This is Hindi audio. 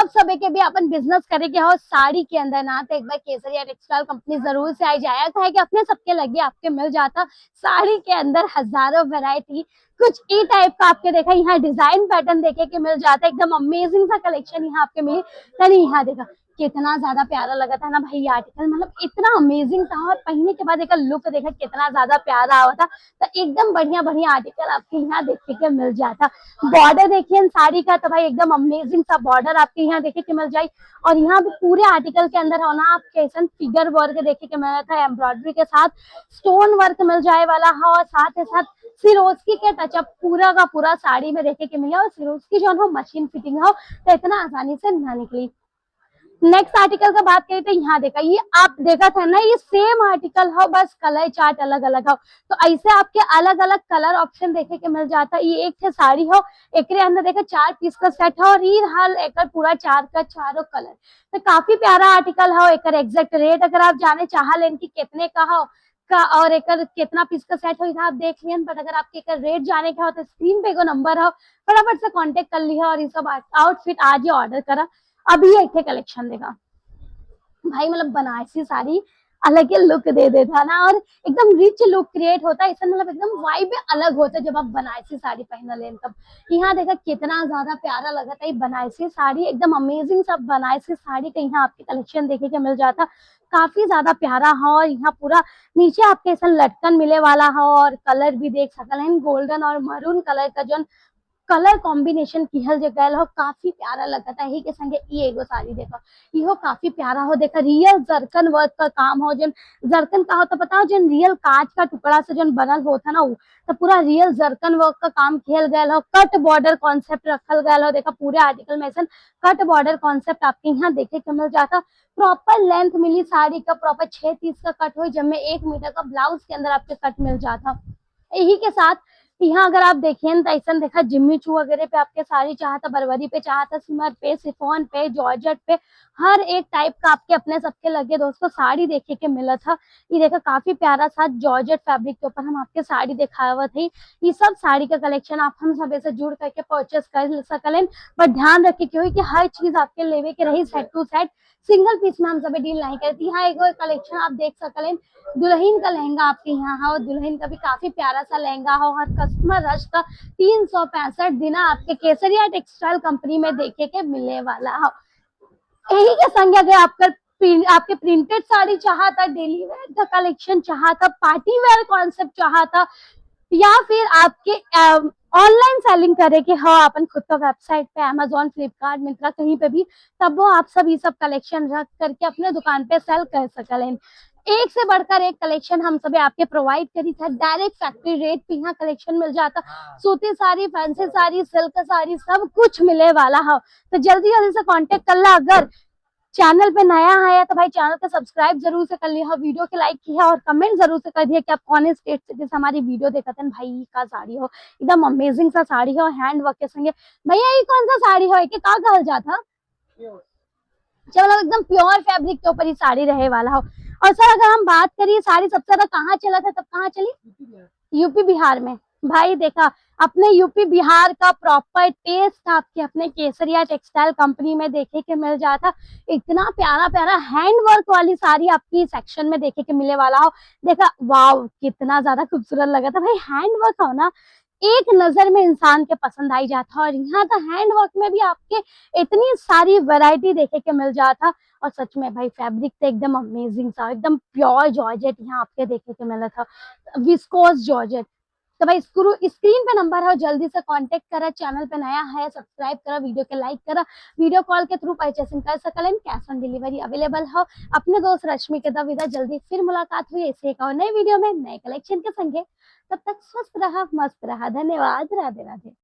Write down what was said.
आप सभी के भी अपन बिजनेस करे के हो साड़ी के अंदर ना, तो एक बार केसरिया टेक्सटाइल कंपनी जरूर से आई जाया है कि अपने सबके लगे आपके मिल जाता साड़ी के अंदर हजारों वैरायटी। कुछ ई टाइप का आपके देखा यहाँ डिजाइन पैटर्न देखे के मिल जाता है, एकदम अमेजिंग सा कलेक्शन यहाँ आपके मिली। यानी यहाँ देखा कितना ज्यादा प्यारा लगा था ना भाई ये आर्टिकल, मतलब इतना अमेजिंग था और पहनने के बाद देखा लुक देखा कितना ज्यादा प्यारा हुआ था। तो एकदम बढ़िया बढ़िया आर्टिकल आपके यहाँ देखने के मिल जाता। बॉर्डर देखिए साड़ी का तो भाई एकदम अमेजिंग सा बॉर्डर आपके यहाँ देखे के मिल जाए। और यहाँ भी पूरे आर्टिकल के अंदर होना आप कैसन फिगर वर्क देखे के मिल था, एम्ब्रॉयडरी के साथ स्टोन वर्क मिल जाए वाला है और साथ ही साथ सिरोस्की के टचअप पूरा का पूरा साड़ी में देखे के मिला। और सिरोस्की जो है मशीन फिटिंग हो तो इतना आसानी से ना निकली। नेक्स्ट आर्टिकल का बात करें तो यहाँ देखा ये आप देखा था ना, ये सेम आर्टिकल हो बस कलर चार्ट अलग अलग हो। तो ऐसे आपके अलग अलग कलर ऑप्शन देखे के मिल जाता। ये एक साड़ी हो, एक अंदर देखा 4 पीस का सेट हो और ये हाल एक पूरा 4 का चारों कलर। तो काफी प्यारा आर्टिकल हो। एक एग्जैक्ट रेट अगर आप जाने चाह लें कि कितने का हो का और एक कितना पीस का सेट हो आप देख लियन। बट अगर आपके एक रेट जाने का हो तो स्क्रीन पे को नंबर हो, फटाफट से कांटेक्ट कर लिया और ये सब आउटफिट आज ही ऑर्डर करा। अभी एक कलेक्शन देगा भाई, मतलब बनारसी साड़ी अलग ही लुक दे देता ना और एकदम रिच लुक क्रिएट होता है इससे, मतलब एकदम वाइब अलग होता है जब आप बनारसी साड़ी पहन लें तब। यहाँ देखा कितना ज्यादा प्यारा लगा था ये बनारसी साड़ी, एकदम अमेजिंग सब बनारसी साड़ी का यहाँ आपके कलेक्शन देखे के मिल जाता। काफी ज्यादा प्यारा है और यहाँ पूरा नीचे आपके ऐसा लटकन मिले वाला है और कलर भी देख सकते हैं गोल्डन और मरून कलर का जो कलर कॉम्बिनेशन किहल जो गैल हो काफी प्यारा लगता है। ही के संगे ये एगो साड़ी देखो इहो काफी प्यारा हो। देखा रियल जरकन वर्क का काम हो, जन जरकन का हो तो पता हो जन रियल कांच का टुकड़ा से जन बनल होता ना वो, तो पूरा रियल जरकन वर्क का काम किहल गया हो। कट बॉर्डर कॉन्सेप्ट रखल गया हो। देखा पूरे आर्टिकल में ऐसा कट बॉर्डर कॉन्सेप्ट आपके यहाँ देखे के मिल जाता। प्रॉपर लेंथ मिली साड़ी का, प्रॉपर 6 पीस का कट हो जिसमें 1 मीटर का ब्लाउज के अंदर आपके कट मिल जाता। यही के साथ यहाँ अगर आप देखें तो ऐसा देखा जिम्मी चू वगैरह पे आपके साड़ी चाहता, बरवरी पे चाहता, सिमर पे, सिफोन पे, जॉर्जेट पे, हर एक टाइप का आपके अपने सबके लगे दोस्तों साड़ी देखे के मिला था। ये देखा काफी प्यारा सा जॉर्जेट फैब्रिक के ऊपर हम आपके साड़ी दिखाया हुआ थे। ये सब साड़ी का कलेक्शन आप हम सब से जुड़ करके परचेस कर सकलें। बट ध्यान रखे क्यों कि हर चीज आपके लेवे के रही set to set, single piece में हम सब डील नहीं करती। यहाँ एक कलेक्शन आप देख सकलें दुल्हन का लहंगा आपके यहाँ है और दुल्हन का भी काफी प्यारा सा लहंगा हो। हर कस्टमर रश का 365 दिन आपके केसरिया टेक्सटाइल कंपनी में देखे के मिलने वाला हो। यही के संग अगर आपके प्रिंटेड साड़ी चाहता, डेली वेयर का कलेक्शन चाहता, पार्टी वेयर कॉन्सेप्ट चाहता या फिर आपके ऑनलाइन सेलिंग करे के हो अपन खुद का वेबसाइट पे अमेजोन, फ्लिपकार्ट, मिंत्रा कहीं पे भी, तब वो आप सब ये सब कलेक्शन रख करके अपने दुकान पे सेल कर सकलें। एक से बढ़कर एक कलेक्शन हम सब आपके प्रोवाइड करी था। डायरेक्ट फैक्ट्री रेट पे यहाँ कलेक्शन मिल जाता। सूती साड़ी, फैंसी साड़ी, सिल्क साड़ी सब कुछ मिले वाला है। तो जल्दी जल्दी से कांटेक्ट कर ला। अगर चैनल पे नया है तो भाई चैनल को सब्सक्राइब जरूर से कर लिया, वीडियो के लाइक किया और कमेंट जरूर से कर दिया कि आप कौन स्टेट से जैसे हमारी वीडियो देखते हैं। भाई का साड़ी हो एकदम अमेजिंग सा साड़ी हो हैंड वर्क के संगे। भैया ये कौन सा साड़ी हो कि का कहल जाता, चलो एकदम प्योर फैब्रिक के ऊपर ही साड़ी रहे वाला हो। और सर अगर हम बात करिए साड़ी सबसे ज्यादा कहाँ चला था, तब कहाँ चली? यूपी बिहार में। भाई देखा अपने यूपी बिहार का प्रॉपर टेस्ट आपके अपने केसरिया टेक्सटाइल कंपनी में देखे के मिल जाता। इतना प्यारा प्यारा हैंड वर्क वाली साड़ी आपकी सेक्शन में देखे के मिले वाला हो। देखा वाव कितना ज्यादा खूबसूरत लगा था भाई। हैंड वर्क हो ना एक नजर में इंसान के पसंद आई जाता। और यहाँ तो हैंड वर्क में भी आपके इतनी सारी वैरायटी देखे के मिल जाता। और सच में भाई फैब्रिक तो एकदम अमेजिंग था, एकदम प्योर जॉर्जेट यहाँ आपके देखे के मिला था, विस्कोस जॉर्जेट। तो भाई स्क्रीन पे नंबर है, जल्दी से कांटेक्ट करा। चैनल पे नया है सब्सक्राइब करा, वीडियो के लाइक करा, वीडियो कॉल के थ्रू परचेसिंग कर सकलें। कैश ऑन डिलीवरी अवेलेबल हो। अपने दोस्त रश्मि के दविदा जल्दी फिर मुलाकात हुई ऐसे एक और नए वीडियो में नए कलेक्शन के संगे। तब तक स्वस्थ रहा, मस्त रहा। धन्यवाद। राधे राधे।